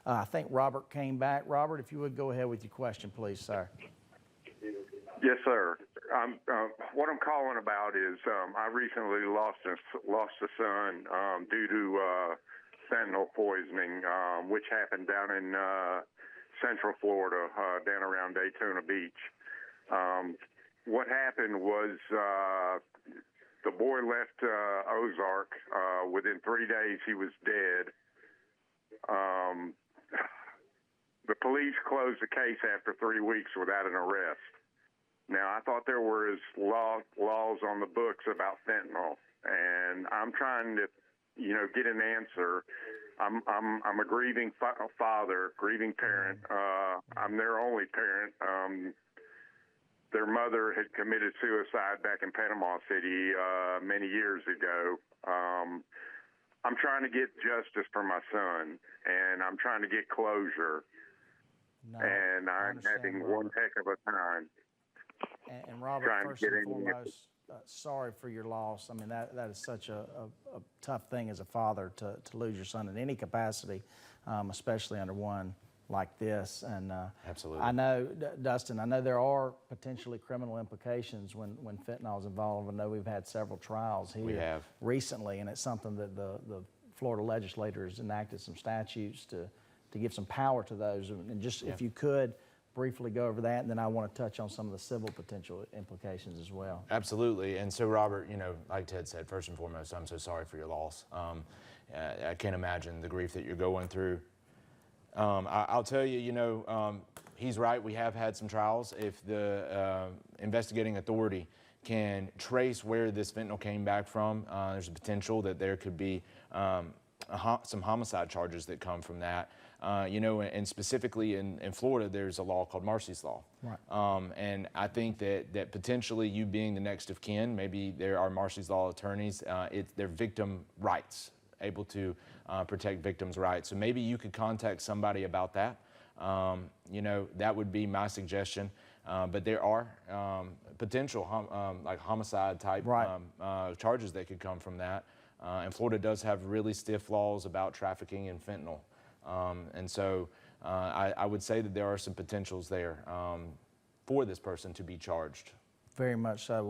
I think Robert came back. Robert, if you would go ahead with your question, please, sir. Yes, sir. What I'm calling about is I recently lost a son due to fentanyl poisoning, which happened down in Central Florida, down around Daytona Beach. What happened was the boy left Ozark. Within 3 days, he was dead. The police closed the case after 3 weeks without an arrest. Now, I thought there was laws on the books about fentanyl, and I'm trying to, get an answer. I'm a grieving father, grieving parent. I'm their only parent. Their mother had committed suicide back in Panama City many years ago. I'm trying to get justice for my son, and I'm trying to get closure. No, and I'm having one heck of a time. And Robert, first and foremost, sorry for your loss. I mean, that is such a tough thing as a father to lose your son in any capacity, especially under one like this. And absolutely, I know, Dustin, I know there are potentially criminal implications when fentanyl is involved. I know we've had several trials here recently, and it's something that the Florida legislators enacted some statutes to give some power to those. And just if you could briefly go over that, and then I want to touch on some of the civil potential implications as well. Absolutely. And so, Robert, like Ted said, first and foremost, I'm so sorry for your loss. I can't imagine the grief that you're going through. I'll tell you, he's right. We have had some trials. If the investigating authority can trace where this fentanyl came back from, there's a potential that there could be some homicide charges that come from that. And specifically in Florida, there's a law called Marsy's Law. Right. And I think that potentially you being the next of kin, maybe there are Marsy's Law attorneys, they're victim rights, able to protect victims' rights. So maybe you could contact somebody about that. That would be my suggestion. But there are potential like homicide type charges that could come from that. And Florida does have really stiff laws about trafficking in fentanyl. And so I would say that there are some potentials there for this person to be charged. Very much so.